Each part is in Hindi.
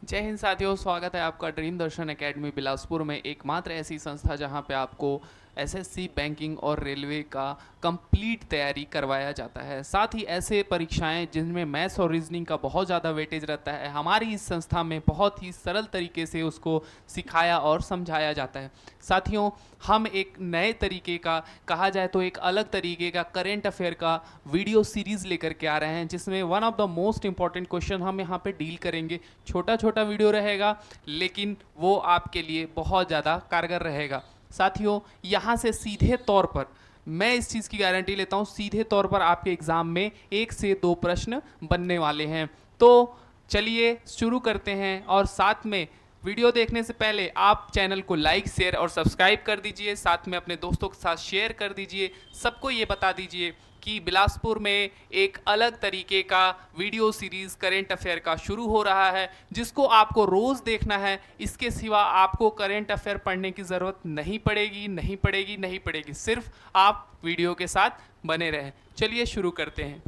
जय हिंद साथियों, स्वागत है आपका ड्रीम दर्शन एकेडमी बिलासपुर में। एकमात्र ऐसी संस्था जहां पे आपको एसएससी, बैंकिंग और रेलवे का कंप्लीट तैयारी करवाया जाता है। साथ ही ऐसे परीक्षाएं जिनमें मैथ्स और रीजनिंग का बहुत ज़्यादा वेटेज रहता है, हमारी इस संस्था में बहुत ही सरल तरीके से उसको सिखाया और समझाया जाता है। साथियों, हम एक नए तरीके का, कहा जाए तो एक अलग तरीके का करेंट अफेयर का वीडियो सीरीज़ लेकर के आ रहे हैं, जिसमें one of the most important question हम यहाँ पे डील करेंगे। छोटा छोटा वीडियो रहेगा, लेकिन वो आपके लिए बहुत ज़्यादा कारगर रहेगा। साथियों, यहाँ से सीधे तौर पर मैं इस चीज़ की गारंटी लेता हूँ, सीधे तौर पर आपके एग्ज़ाम में 1 से 2 प्रश्न बनने वाले हैं। तो चलिए शुरू करते हैं। और साथ में वीडियो देखने से पहले आप चैनल को लाइक, शेयर और सब्सक्राइब कर दीजिए। साथ में अपने दोस्तों के साथ शेयर कर दीजिए। सबको ये बता दीजिए कि बिलासपुर में एक अलग तरीके का वीडियो सीरीज़ करेंट अफेयर का शुरू हो रहा है, जिसको आपको रोज़ देखना है। इसके सिवा आपको करेंट अफेयर पढ़ने की ज़रूरत नहीं पड़ेगी। सिर्फ आप वीडियो के साथ बने रहें। चलिए शुरू करते हैं।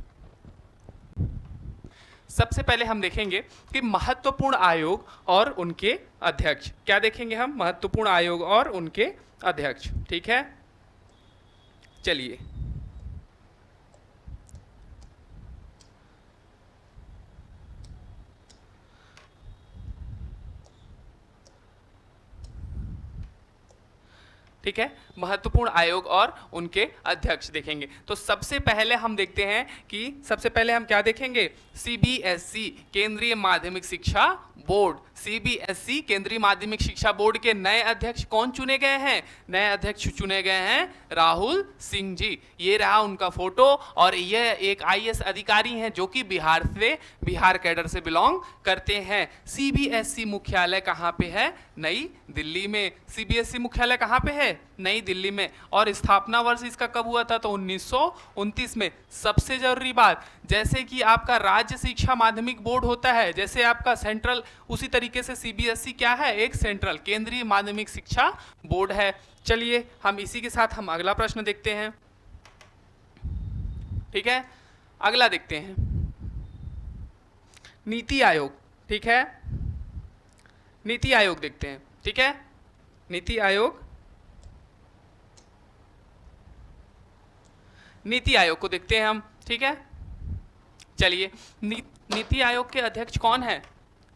सबसे पहले हम देखेंगे कि महत्वपूर्ण आयोग और उनके अध्यक्ष। क्या देखेंगे हम? महत्वपूर्ण आयोग और उनके अध्यक्ष। ठीक है, चलिए। ठीक है, महत्वपूर्ण आयोग और उनके अध्यक्ष देखेंगे। तो सबसे पहले हम देखते हैं कि सबसे पहले हम क्या देखेंगे? सीबीएसई, केंद्रीय माध्यमिक शिक्षा बोर्ड। सीबीएसई, केंद्रीय माध्यमिक शिक्षा बोर्ड के नए अध्यक्ष कौन चुने गए हैं? नए अध्यक्ष चुने गए हैं राहुल सिंह जी। ये रहा उनका फोटो। और यह एक आईएएस अधिकारी हैं जो कि बिहार कैडर से बिलोंग करते हैं। सीबीएसई मुख्यालय कहाँ पे है? नई दिल्ली में। सीबीएसई मुख्यालय कहाँ पे है? नई दिल्ली में। और स्थापना वर्ष इसका कब हुआ था? तो 1929 में। सबसे जरूरी बात, जैसे कि आपका राज्य शिक्षा माध्यमिक बोर्ड होता है, जैसे आपका सेंट्रल, उसी तरीके से सीबीएसई क्या है? एक सेंट्रल, केंद्रीय माध्यमिक शिक्षा बोर्ड है। चलिए हम इसी के साथ हम अगला प्रश्न देखते हैं। ठीक है, अगला देखते हैं। नीति आयोग। ठीक है, नीति आयोग देखते हैं। ठीक है, नीति आयोग, नीति आयोग को देखते हैं हम। ठीक है, चलिए। नीति आयोग के अध्यक्ष कौन है?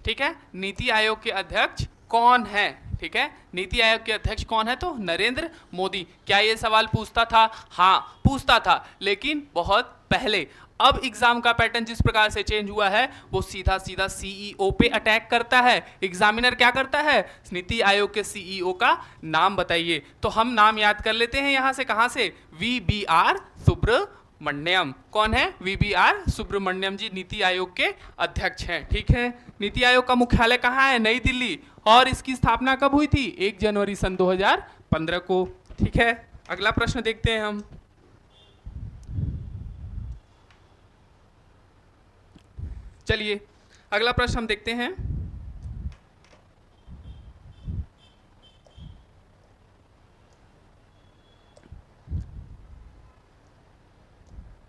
ठीक है, नीति आयोग के अध्यक्ष कौन है? ठीक है, नीति आयोग के अध्यक्ष कौन है? तो नरेंद्र मोदी। क्या ये सवाल पूछता था? हाँ पूछता था, लेकिन बहुत पहले। अब एग्जाम का पैटर्न जिस प्रकार से चेंज हुआ है, वो सीधा सीधा सीईओ पे अटैक करता है। एग्जामिनर क्या करता है? नीति आयोग के सीईओ का नाम बताइए। तो हम नाम याद कर लेते हैं यहां से। कहां से? वीबीआर सुब्रमण्यम। कौन है? वीबीआर सुब्रमण्यम जी नीति आयोग के अध्यक्ष हैं। ठीक है, नीति आयोग का मुख्यालय कहाँ है? नई दिल्ली। और इसकी स्थापना कब हुई थी? 1 जनवरी सन 2015 को। ठीक है, अगला प्रश्न देखते हैं हम। चलिए अगला प्रश्न हम देखते हैं।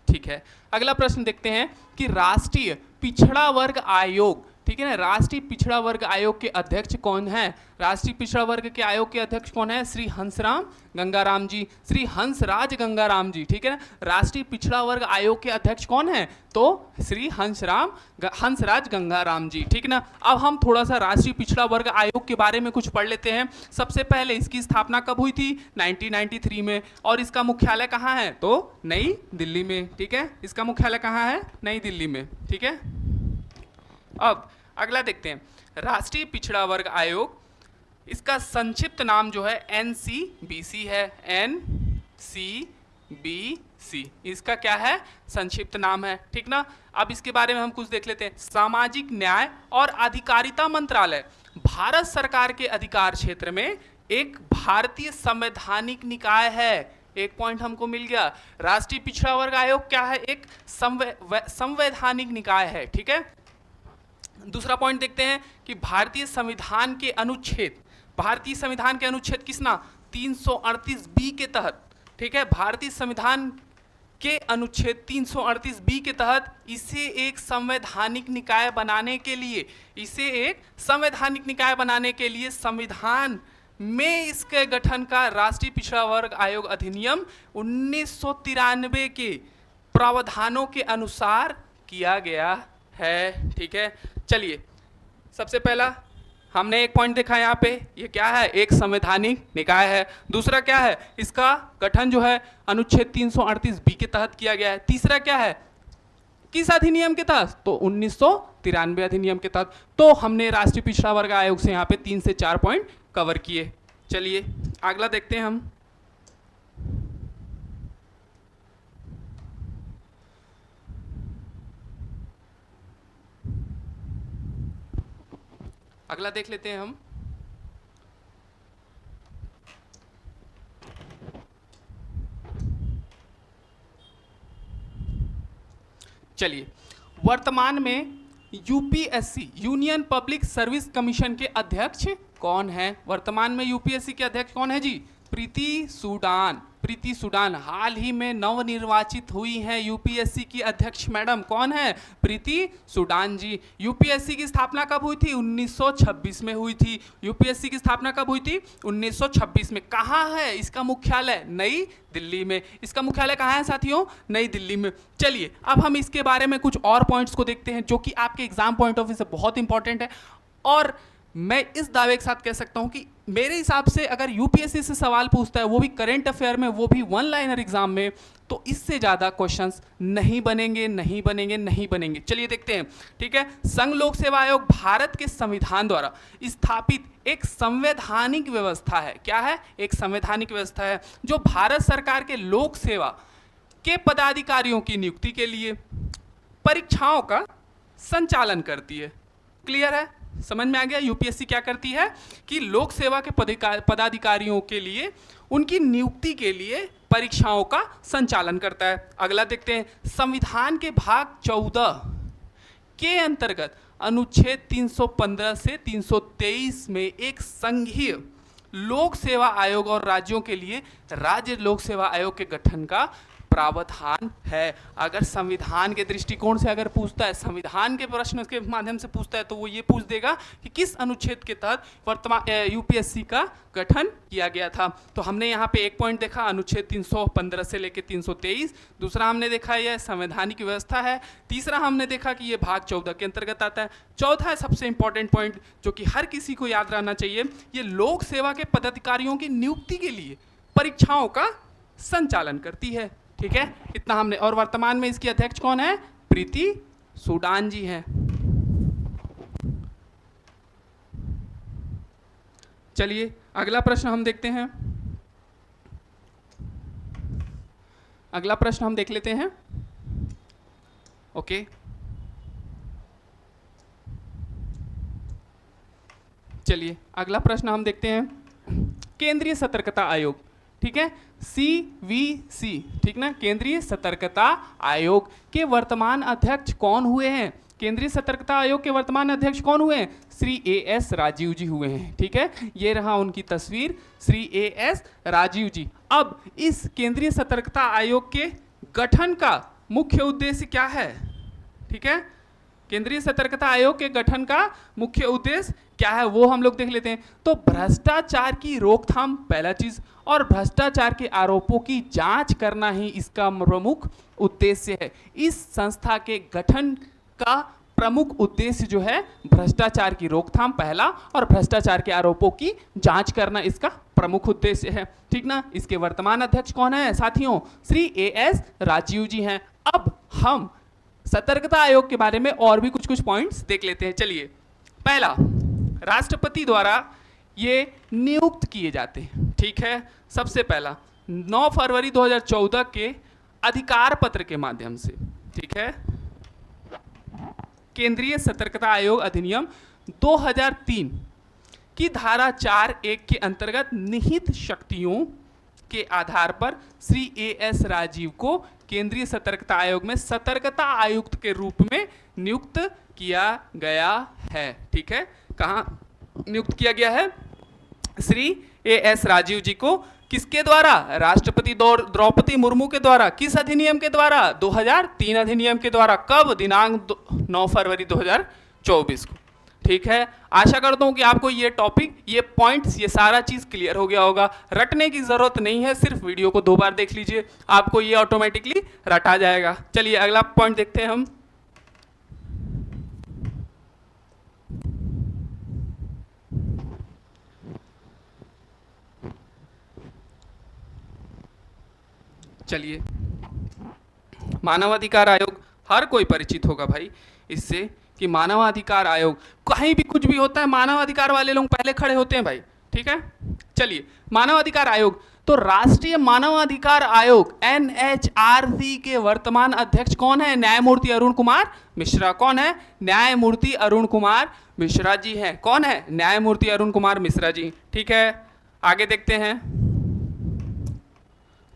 ठीक है, अगला प्रश्न देखते हैं कि राष्ट्रीय पिछड़ा वर्ग आयोग, ठीक है ना, राष्ट्रीय पिछड़ा वर्ग आयोग के अध्यक्ष कौन है? राष्ट्रीय पिछड़ा वर्ग के आयोग के अध्यक्ष कौन है? श्री हंसराज गंगाराम जी। श्री हंसराज गंगाराम जी। ठीक है ना, राष्ट्रीय पिछड़ा वर्ग आयोग के अध्यक्ष कौन है? तो श्री हंसराज गंगाराम जी। ठीक है ना, अब हम थोड़ा सा राष्ट्रीय पिछड़ा वर्ग आयोग के बारे में कुछ पढ़ लेते हैं। सबसे पहले इसकी स्थापना कब हुई थी? 1993 में। और इसका मुख्यालय कहाँ है? तो नई दिल्ली में। ठीक है, इसका मुख्यालय कहाँ है? नई दिल्ली में। ठीक है, अब अगला देखते हैं। राष्ट्रीय पिछड़ा वर्ग आयोग, इसका संक्षिप्त नाम जो है एनसीबीसी है। एनसीबीसी इसका क्या है? संक्षिप्त नाम है। ठीक ना, अब इसके बारे में हम कुछ देख लेते हैं। सामाजिक न्याय और अधिकारिता मंत्रालय भारत सरकार के अधिकार क्षेत्र में एक भारतीय संवैधानिक निकाय है। एक पॉइंट हमको मिल गया। राष्ट्रीय पिछड़ा वर्ग आयोग क्या है? एक संवैधानिक निकाय है। ठीक है, दूसरा पॉइंट देखते हैं कि भारतीय संविधान के अनुच्छेद किसना? 338 बी के तहत। ठीक है, भारतीय संविधान के अनुच्छेद 338 बी के तहत इसे एक संवैधानिक निकाय बनाने के लिए, संविधान में इसके गठन का राष्ट्रीय पिछड़ा वर्ग आयोग अधिनियम 1993 के प्रावधानों के अनुसार किया गया है। ठीक है, चलिए सबसे पहला हमने एक पॉइंट देखा यहाँ पे, ये क्या है, एक संवैधानिक निकाय है। दूसरा क्या है, इसका गठन जो है अनुच्छेद 338 बी के तहत किया गया है। तीसरा क्या है, किस अधिनियम के तहत, तो 1993 अधिनियम के तहत। तो हमने राष्ट्रीय पिछड़ा वर्ग आयोग से यहाँ पे 3 से 4 पॉइंट कवर किए। चलिए अगला देखते हैं हम। अगला देख लेते हैं हम। चलिए, वर्तमान में UPSC union public service commission के अध्यक्ष कौन है? वर्तमान में यूपीएससी के अध्यक्ष कौन है जी? प्रीति सूडान हाल ही में नवनिर्वाचित हुई हैं यूपीएससी की अध्यक्ष। मैडम कौन है? प्रीति सूडान जी। यूपीएससी की स्थापना कब हुई थी? 1926 में हुई थी। यूपीएससी की स्थापना कब हुई थी? 1926 में। कहाँ है इसका मुख्यालय? नई दिल्ली में। इसका मुख्यालय कहाँ है साथियों? नई दिल्ली में। चलिए अब हम इसके बारे में कुछ और पॉइंट्स को देखते हैं जो कि आपके एग्जाम पॉइंट ऑफ व्यू से बहुत इंपॉर्टेंट है। और मैं इस दावे के साथ कह सकता हूं कि मेरे हिसाब से अगर यूपीएससी से सवाल पूछता है, वो भी करंट अफेयर में, वो भी वन लाइनर एग्जाम में, तो इससे ज़्यादा क्वेश्चंस नहीं बनेंगे। चलिए देखते हैं। ठीक है, संघ लोक सेवा आयोग भारत के संविधान द्वारा स्थापित एक संवैधानिक व्यवस्था है। क्या है? एक संवैधानिक व्यवस्था है जो भारत सरकार के लोक सेवा के पदाधिकारियों की नियुक्ति के लिए परीक्षाओं का संचालन करती है। क्लियर है? समझ में आ गया? यूपीएससी क्या करती है कि लोक सेवा के पदाधिकारियों के लिए उनकी नियुक्ति के लिए परीक्षाओं का संचालन करता है। अगला देखते हैं। संविधान के भाग 14 के अंतर्गत अनुच्छेद 315 से 323 में एक संघीय लोक सेवा आयोग और राज्यों के लिए राज्य लोक सेवा आयोग के गठन का प्रावधान है। अगर संविधान के दृष्टिकोण से अगर पूछता है, संविधान के प्रश्न के माध्यम से पूछता है, तो वो ये पूछ देगा कि किस अनुच्छेद के तहत वर्तमान यूपीएससी का गठन किया गया था। तो हमने यहाँ पे एक पॉइंट देखा, अनुच्छेद 315 से लेकर 323। दूसरा हमने देखा यह संवैधानिक व्यवस्था है। तीसरा हमने देखा कि ये भाग 14 के अंतर्गत आता है। चौथा सबसे इंपॉर्टेंट पॉइंट जो कि हर किसी को याद रहना चाहिए, ये लोक सेवा के पदाधिकारियों की नियुक्ति के लिए परीक्षाओं का संचालन करती है। ठीक है, इतना हमने। और वर्तमान में इसकी अध्यक्ष कौन है? प्रीति सूडान जी हैं। चलिए अगला प्रश्न हम देखते हैं। अगला प्रश्न हम देख लेते हैं। ओके, चलिए अगला प्रश्न हम देखते हैं। केंद्रीय सतर्कता आयोग, ठीक है, CVC, ठीक ना, केंद्रीय सतर्कता आयोग के वर्तमान अध्यक्ष कौन हुए हैं? केंद्रीय सतर्कता आयोग के वर्तमान अध्यक्ष कौन हुए हैं? श्री AS राजीव जी हुए हैं। ठीक है, ये रहा उनकी तस्वीर, श्री AS राजीव जी। अब इस केंद्रीय सतर्कता आयोग के गठन का मुख्य उद्देश्य क्या है? ठीक है, केंद्रीय सतर्कता आयोग के गठन का मुख्य उद्देश्य क्या है वो हम लोग देख लेते हैं। तो भ्रष्टाचार की रोकथाम पहला चीज, और भ्रष्टाचार के आरोपों की जांच करना ही इसका प्रमुख उद्देश्य है। इस संस्था के गठन का प्रमुख उद्देश्य जो है भ्रष्टाचार की रोकथाम पहला, और भ्रष्टाचार के आरोपों की जांच करना इसका प्रमुख उद्देश्य है। ठीक ना, इसके वर्तमान अध्यक्ष कौन है साथियों? श्री AS राजीव जी हैं। अब हम सतर्कता आयोग के बारे में और भी कुछ पॉइंट्स देख लेते हैं। चलिए, पहला, राष्ट्रपति द्वारा ये नियुक्त किए जाते हैं। ठीक है, सबसे पहला 9 फरवरी 2014 के अधिकार पत्र के माध्यम से, ठीक है, केंद्रीय सतर्कता आयोग अधिनियम 2003 की धारा 4(1) के अंतर्गत निहित शक्तियों के आधार पर श्री AS राजीव को केंद्रीय सतर्कता आयोग में सतर्कता आयुक्त के रूप में नियुक्त किया गया है। ठीक है, कहाँ नियुक्त किया गया है? श्री AS राजीव जी को किसके द्वारा? राष्ट्रपति द्रौपदी मुर्मू के द्वारा। किस अधिनियम के द्वारा? 2003 अधिनियम के द्वारा। कब? दिनांक 9 फरवरी 2024 को। ठीक है, आशा करता हूं कि आपको ये टॉपिक, ये पॉइंट्स, ये सारा चीज क्लियर हो गया होगा। रटने की जरूरत नहीं है, सिर्फ वीडियो को 2 बार देख लीजिए, आपको ये ऑटोमेटिकली रटा जाएगा। चलिए अगला पॉइंट देखते हैं हम। चलिए, मानवाधिकार आयोग, हर कोई परिचित होगा भाई इससे कि मानवाधिकार आयोग, कहीं भी कुछ भी होता है मानवाधिकार वाले लोग पहले खड़े होते हैं भाई। ठीक है, चलिए मानवाधिकार आयोग, तो राष्ट्रीय मानवाधिकार आयोग NHRC के वर्तमान अध्यक्ष कौन है? न्यायमूर्ति अरुण कुमार मिश्रा। कौन है? न्यायमूर्ति अरुण कुमार मिश्रा जी हैं। कौन है? न्यायमूर्ति अरुण कुमार मिश्रा जी। ठीक है, आगे देखते हैं।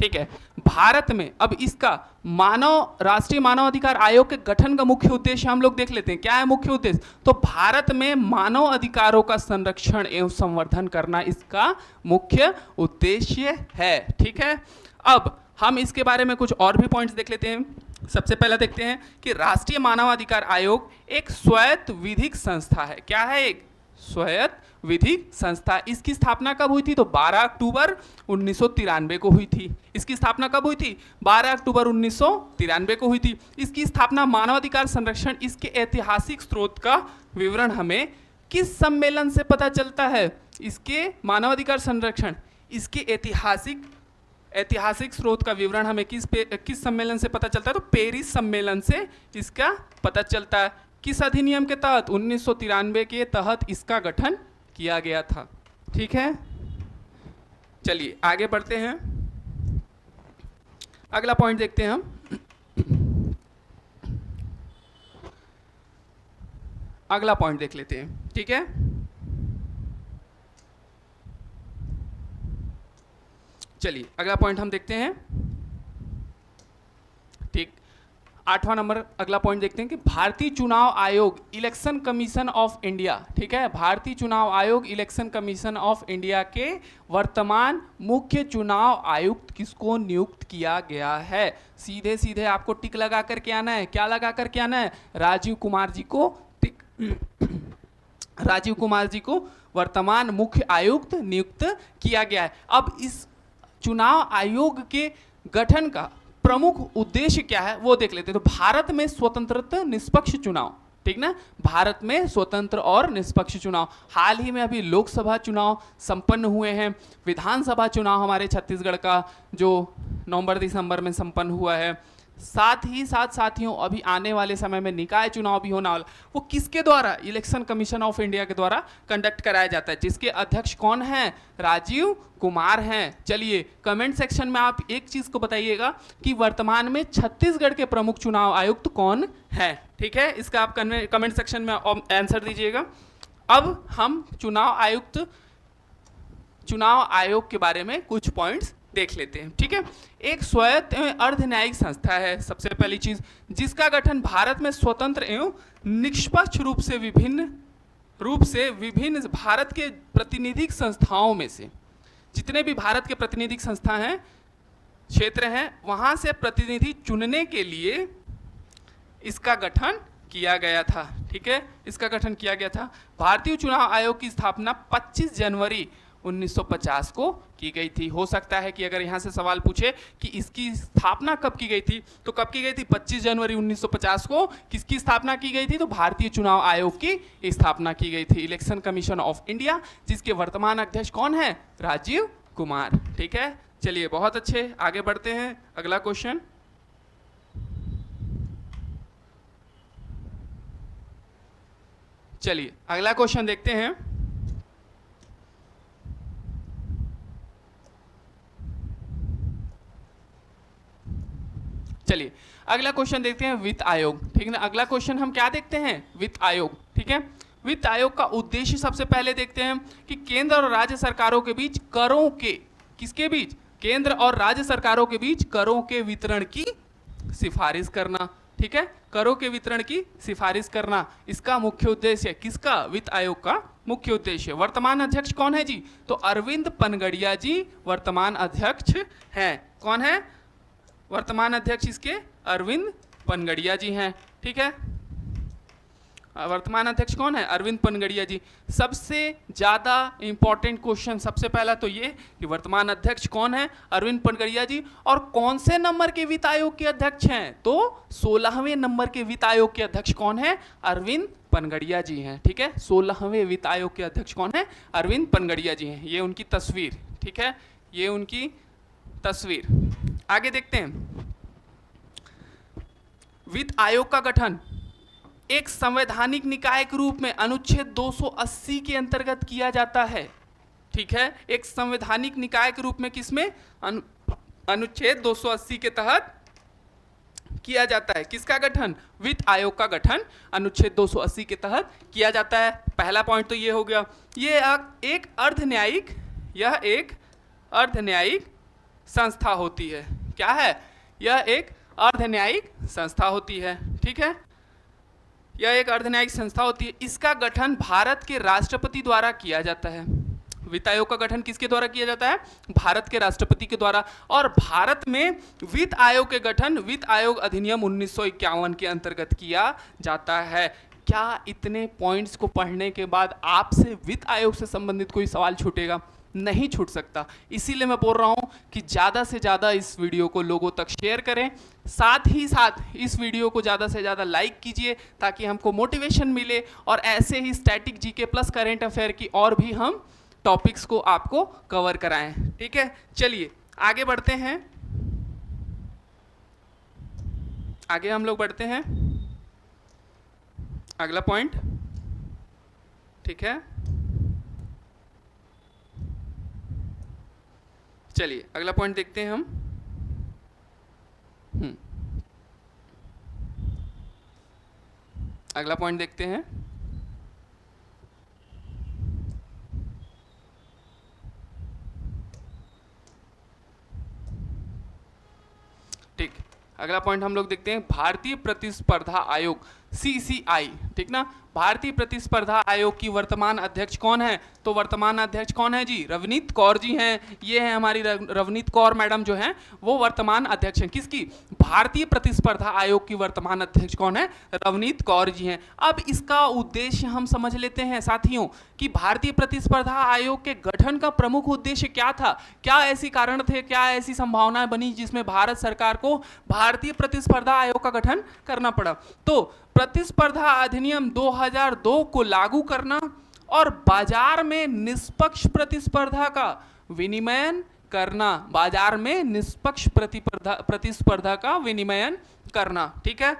ठीक है, भारत में अब इसका राष्ट्रीय मानवाधिकार आयोग के गठन का मुख्य उद्देश्य हम लोग देख लेते हैं। क्या है मुख्य उद्देश्य? तो भारत में मानव अधिकारों का संरक्षण एवं संवर्धन करना इसका मुख्य उद्देश्य है। ठीक है, अब हम इसके बारे में कुछ और भी पॉइंट्स देख लेते हैं। सबसे पहले देखते हैं कि राष्ट्रीय मानवाधिकार आयोग एक स्वायत्त विधिक संस्था है। क्या है? एक स्वायत्त विधिक संस्था। इसकी स्थापना कब हुई थी? तो 12 अक्टूबर 1993 को हुई थी। इसकी स्थापना कब हुई थी? 12 अक्टूबर 1993 को हुई थी। इसकी स्थापना मानवाधिकार संरक्षण, इसके ऐतिहासिक स्रोत का विवरण हमें किस सम्मेलन से पता चलता है? इसके मानवाधिकार संरक्षण, इसके ऐतिहासिक स्रोत का विवरण हमें किस सम्मेलन से पता चलता है? तो पेरिस सम्मेलन से इसका पता चलता है। किस अधिनियम के तहत? 1993 के तहत इसका गठन किया गया था। ठीक है, चलिए आगे बढ़ते हैं, अगला पॉइंट देखते हैं हम। अगला पॉइंट देख लेते हैं। ठीक है, चलिए अगला पॉइंट हम देखते हैं। ठीक, 8वां नंबर अगला पॉइंट देखते हैं कि भारतीय चुनाव आयोग इलेक्शन कमीशन ऑफ इंडिया। ठीक है, भारतीय चुनाव आयोग इलेक्शन कमीशन ऑफ इंडिया के वर्तमान मुख्य चुनाव आयुक्त किसको नियुक्त किया गया है? सीधे सीधे आपको टिक लगा करके आना है। क्या लगा करके आना है? राजीव कुमार जी को टिक राजीव कुमार जी को वर्तमान मुख्य आयुक्त नियुक्त किया गया है। अब इस चुनाव आयोग के गठन का प्रमुख उद्देश्य क्या है वो देख लेते हैं। तो भारत में स्वतंत्र निष्पक्ष चुनाव, ठीक ना, भारत में स्वतंत्र और निष्पक्ष चुनाव। हाल ही में अभी लोकसभा चुनाव संपन्न हुए हैं, विधानसभा चुनाव हमारे छत्तीसगढ़ का जो नवंबर दिसंबर में संपन्न हुआ है, साथ ही साथ साथियों अभी आने वाले समय में निकाय चुनाव भी होने वाला। वो किसके द्वारा? इलेक्शन कमीशन ऑफ इंडिया के द्वारा कंडक्ट कराया जाता है, जिसके अध्यक्ष कौन हैं? राजीव कुमार हैं। चलिए कमेंट सेक्शन में आप एक चीज को बताइएगा कि वर्तमान में छत्तीसगढ़ के प्रमुख चुनाव आयुक्त कौन है। ठीक है, इसका आप कमेंट सेक्शन में आंसर दीजिएगा। अब हम चुनाव आयोग के बारे में कुछ पॉइंट्स देख लेते हैं। ठीक है, एक स्वायत्त एवं अर्ध न्यायिक संस्था है। सबसे पहली चीज, जिसका गठन भारत में स्वतंत्र एवं निष्पक्ष रूप से विभिन्न भारत के प्रातिनिधिक संस्थाओं में से, जितने भी भारत के प्रातिनिधिक संस्था हैं, क्षेत्र हैं, वहां से प्रतिनिधि चुनने के लिए इसका गठन किया गया था। ठीक है, इसका गठन किया गया था। भारतीय चुनाव आयोग की स्थापना 25 जनवरी 1950 को की गई थी। हो सकता है कि अगर यहाँ से सवाल पूछे कि इसकी स्थापना कब की गई थी, तो कब की गई थी? 25 जनवरी 1950 को किसकी स्थापना की गई थी? तो भारतीय चुनाव आयोग की स्थापना की गई थी, इलेक्शन कमीशन ऑफ इंडिया, जिसके वर्तमान अध्यक्ष कौन है? राजीव कुमार। ठीक है, चलिए बहुत अच्छे, आगे बढ़ते हैं। अगला क्वेश्चन, चलिए अगला क्वेश्चन देखते हैं। चलिए अगला क्वेश्चन देखते हैं, वित्त आयोग। ठीक है ना, अगला क्वेश्चन हम क्या देखते हैं? वित्त आयोग। ठीक है, वित्त आयोग का उद्देश्य सबसे पहले देखते हैं कि केंद्र और राज्य सरकारों के बीच करों के, किसके बीच? केंद्र और राज्य सरकारों के बीच करों के वितरण की सिफारिश करना। ठीक है, करों के वितरण की सिफारिश करना इसका मुख्य उद्देश्य है। किसका? वित्त आयोग का मुख्य उद्देश्य। वर्तमान अध्यक्ष कौन है जी? तो अरविंद पनगड़िया जी वर्तमान अध्यक्ष हैं। कौन है वर्तमान अध्यक्ष इसके? अरविंद पनगड़िया जी हैं। ठीक है, वर्तमान अध्यक्ष कौन है? अरविंद पनगड़िया जी। सबसे ज्यादा इंपॉर्टेंट क्वेश्चन सबसे पहला तो ये कि वर्तमान अध्यक्ष कौन है? अरविंद पनगड़िया जी। और कौन से नंबर के वित्त आयोग के अध्यक्ष हैं? तो 16वें नंबर के वित्त आयोग के अध्यक्ष कौन है? अरविंद पनगड़िया जी हैं। ठीक है, 16वें वित्त आयोग के अध्यक्ष कौन है? अरविंद पनगड़िया जी हैं। ये उनकी तस्वीर। ठीक है, ये उनकी तस्वीर। आगे देखते हैं। वित्त आयोग का गठन एक संवैधानिक निकाय के रूप में अनुच्छेद 280 के अंतर्गत किया जाता है। ठीक है, एक संवैधानिक निकाय के रूप में किसमें? अनुच्छेद 280 के तहत किया जाता है। किसका गठन? वित्त आयोग का गठन अनुच्छेद 280 के तहत किया जाता है। पहला पॉइंट तो ये हो गया। ये एक अर्धन्यायिक, यह एक अर्धन्यायिक संस्था होती है। क्या है? यह एक अर्धन्यायिक संस्था होती है। ठीक है, यह एक अर्धन्यायिक संस्था होती है। इसका गठन भारत के राष्ट्रपति द्वारा किया जाता है। वित्त आयोग का गठन किसके द्वारा किया जाता है? भारत के राष्ट्रपति के द्वारा। और भारत में वित्त आयोग के गठन वित्त आयोग अधिनियम 1951 के अंतर्गत किया जाता है। क्या इतने पॉइंट्स को पढ़ने के बाद आपसे वित्त आयोग से संबंधित कोई सवाल छूटेगा? नहीं छूट सकता। इसीलिए मैं बोल रहा हूं कि ज़्यादा से ज़्यादा इस वीडियो को लोगों तक शेयर करें, साथ ही साथ इस वीडियो को ज़्यादा से ज़्यादा लाइक कीजिए ताकि हमको मोटिवेशन मिले और ऐसे ही static GK plus current affair की और भी हम टॉपिक्स को आपको कवर कराएं। ठीक है, चलिए आगे बढ़ते हैं। आगे हम लोग बढ़ते हैं। अगला पॉइंट। ठीक है, चलिए अगला पॉइंट देखते हैं हम। अगला पॉइंट देखते हैं। ठीक, अगला पॉइंट हम लोग देखते हैं। भारतीय प्रतिस्पर्धा आयोग CCI। ठीक ना, भारतीय प्रतिस्पर्धा आयोग की वर्तमान अध्यक्ष कौन है? तो वर्तमान अध्यक्ष कौन है जी? रवनीत कौर जी हैं। ये है हमारी रवनीत कौर मैडम जो हैं, वो वर्तमान अध्यक्ष हैं। किसकी? भारतीय प्रतिस्पर्धा आयोग की वर्तमान अध्यक्ष कौन है? रवनीत कौर जी हैं। अब इसका उद्देश्य हम समझ लेते हैं साथियों कि भारतीय प्रतिस्पर्धा आयोग के गठन का प्रमुख उद्देश्य क्या था। क्या ऐसी कारण थे, क्या ऐसी संभावनाएं बनी जिसमें भारत सरकार को भारतीय प्रतिस्पर्धा आयोग का गठन करना पड़ा? तो प्रतिस्पर्धा अधिनियम 2002 को लागू करना और बाजार में निष्पक्ष प्रतिस्पर्धा का विनिमयन करना, बाजार में निष्पक्ष प्रतिस्पर्धा का विनिमयन करना। ठीक है,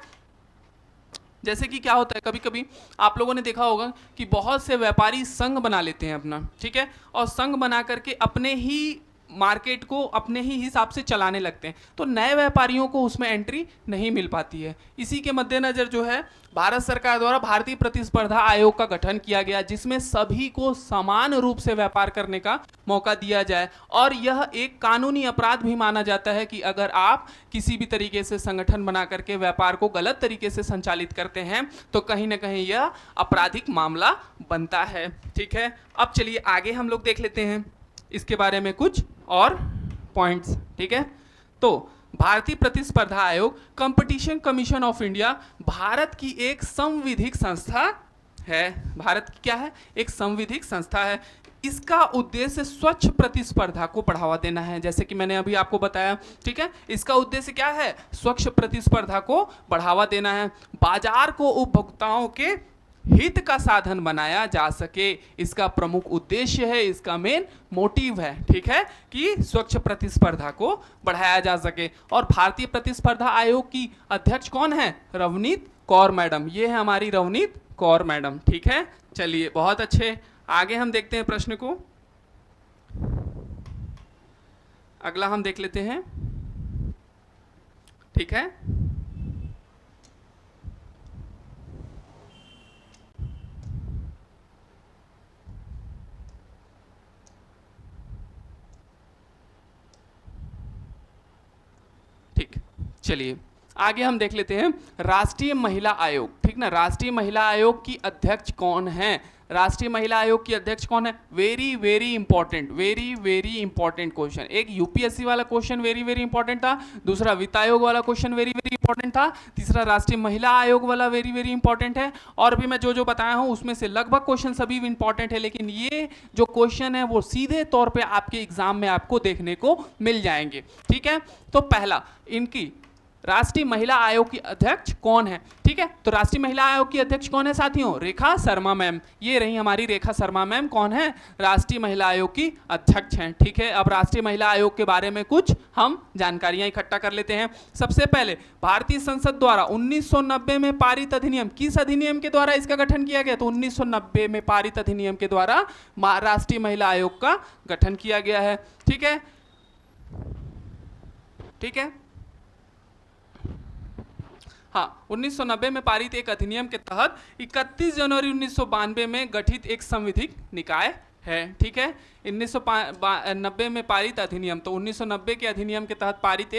जैसे कि क्या होता है, कभी कभी आप लोगों ने देखा होगा कि बहुत से व्यापारी संघ बना लेते हैं अपना। ठीक है, और संघ बना करके अपने ही मार्केट को अपने ही हिसाब से चलाने लगते हैं, तो नए व्यापारियों को उसमें एंट्री नहीं मिल पाती है। इसी के मद्देनजर जो है भारत सरकार द्वारा भारतीय प्रतिस्पर्धा आयोग का गठन किया गया, जिसमें सभी को समान रूप से व्यापार करने का मौका दिया जाए। और यह एक कानूनी अपराध भी माना जाता है कि अगर आप किसी भी तरीके से संगठन बना करके व्यापार को गलत तरीके से संचालित करते हैं तो कहीं ना कहीं यह आपराधिक मामला बनता है। ठीक है, अब चलिए आगे हम लोग देख लेते हैं इसके बारे में कुछ और पॉइंट्स। ठीक है, तो भारतीय प्रतिस्पर्धा आयोग competition commission of India Bharat की एक संविधिक संस्था है। भारत की क्या है? एक संविधिक संस्था है। इसका उद्देश्य स्वच्छ प्रतिस्पर्धा को बढ़ावा देना है, जैसे कि मैंने अभी आपको बताया। ठीक है, इसका उद्देश्य क्या है? स्वच्छ प्रतिस्पर्धा को बढ़ावा देना है, बाजार को उपभोक्ताओं के हित का साधन बनाया जा सके, इसका प्रमुख उद्देश्य है, इसका मेन मोटिव है। ठीक है, कि स्वच्छ प्रतिस्पर्धा को बढ़ाया जा सके। और भारतीय प्रतिस्पर्धा आयोग की अध्यक्ष कौन है? रवनीत कौर मैडम। ये है हमारी रवनीत कौर मैडम। ठीक है, चलिए बहुत अच्छे, आगे हम देखते हैं प्रश्न को। अगला हम देख लेते हैं। ठीक है, चलिए आगे हम देख लेते हैं राष्ट्रीय महिला आयोग, ठीक ना। राष्ट्रीय महिला आयोग की अध्यक्ष कौन है? राष्ट्रीय महिला आयोग की अध्यक्ष कौन है? Very very important, very very important question. एक यूपीएससी वाला क्वेश्चन वेरी वेरी इंपॉर्टेंट था, दूसरा वित्त आयोग वाला क्वेश्चन वेरी वेरी इंपॉर्टेंट था, तीसरा राष्ट्रीय महिला आयोग वाला वेरी वेरी इंपॉर्टेंट है, और भी मैं जो जो बताया हूं उसमें से लगभग क्वेश्चन सभी इंपॉर्टेंट है, लेकिन ये जो क्वेश्चन है वो सीधे तौर पे आपके एग्जाम में आपको देखने को मिल जाएंगे, ठीक है। तो पहला, इनकी राष्ट्रीय महिला आयोग की अध्यक्ष कौन है? ठीक है, तो राष्ट्रीय महिला आयोग की अध्यक्ष कौन है साथियों? रेखा शर्मा मैम। ये रही हमारी रेखा शर्मा मैम, कौन है? राष्ट्रीय महिला आयोग की अध्यक्ष हैं, ठीक है। अब राष्ट्रीय महिला आयोग के बारे में कुछ हम जानकारियां इकट्ठा कर लेते हैं। सबसे पहले भारतीय संसद द्वारा 1990 में पारित अधिनियम, किस अधिनियम के द्वारा इसका गठन किया गया? तो 1990 में पारित अधिनियम के द्वारा राष्ट्रीय महिला आयोग का गठन किया गया है, ठीक है, ठीक है। हाँ, 1990 में पारित एक अधिनियम के तहत 31 जनवरी 1992 में गठित एक संविधिक निकाय है, ठीक है। 1990 में पारित अधिनियम, तो 1990 के अधिनियम के तहत पारित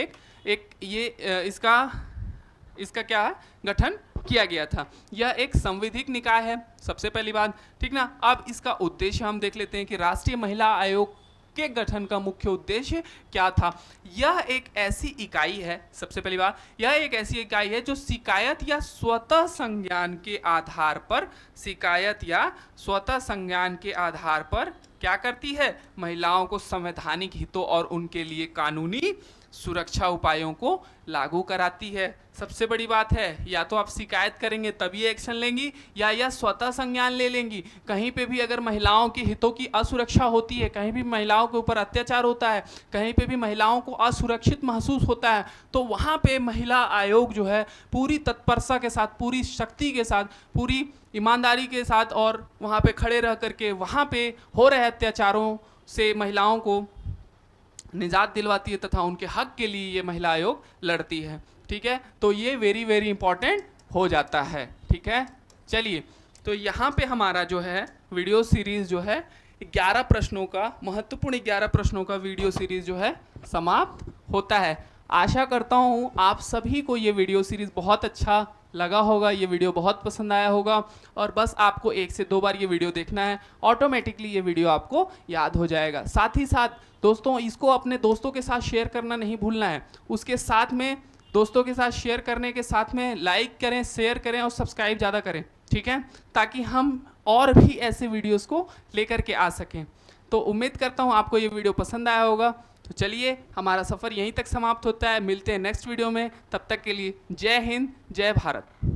इसका क्या है? गठन किया गया था। यह एक संविधिक निकाय है, सबसे पहली बात, ठीक ना। अब इसका उद्देश्य हम देख लेते हैं कि राष्ट्रीय महिला आयोग के गठन का मुख्य उद्देश्य क्या था। यह एक ऐसी इकाई है, सबसे पहली बात, यह एक ऐसी इकाई है जो शिकायत या स्वतः संज्ञान के आधार पर, शिकायत या स्वतः संज्ञान के आधार पर क्या करती है? महिलाओं को संवैधानिक हितों और उनके लिए कानूनी सुरक्षा उपायों को लागू कराती है। सबसे बड़ी बात है, या तो आप शिकायत करेंगे तभी एक्शन लेंगी, या यह स्वतः संज्ञान ले लेंगी। कहीं पे भी अगर महिलाओं के हितों की असुरक्षा होती है, कहीं भी महिलाओं के ऊपर अत्याचार होता है, कहीं पे भी महिलाओं को असुरक्षित महसूस होता है, तो वहाँ पे महिला आयोग जो है पूरी तत्परता के साथ, पूरी शक्ति के साथ, पूरी ईमानदारी के साथ और वहाँ पे खड़े रह करके वहाँ पे हो रहे अत्याचारों से महिलाओं को निजात दिलवाती है तथा उनके हक के लिए ये महिला आयोग लड़ती है, ठीक है। तो ये वेरी वेरी इंपॉर्टेंट हो जाता है, ठीक है। चलिए, तो यहाँ पे हमारा जो है वीडियो सीरीज जो है 11 प्रश्नों का, महत्वपूर्ण 11 प्रश्नों का वीडियो सीरीज जो है समाप्त होता है। आशा करता हूँ आप सभी को ये वीडियो सीरीज बहुत अच्छा लगा होगा, ये वीडियो बहुत पसंद आया होगा, और बस आपको 1 से 2 बार ये वीडियो देखना है, ऑटोमेटिकली ये वीडियो आपको याद हो जाएगा। साथ ही साथ दोस्तों, इसको अपने दोस्तों के साथ शेयर करना नहीं भूलना है। उसके साथ में, दोस्तों के साथ शेयर करने के साथ में लाइक करें, शेयर करें और सब्सक्राइब ज़्यादा करें, ठीक है, ताकि हम और भी ऐसे वीडियोस को लेकर के आ सकें। तो उम्मीद करता हूँ आपको ये वीडियो पसंद आया होगा। तो चलिए, हमारा सफ़र यहीं तक समाप्त होता है, मिलते हैं नेक्स्ट वीडियो में। तब तक के लिए जय हिंद, जय भारत।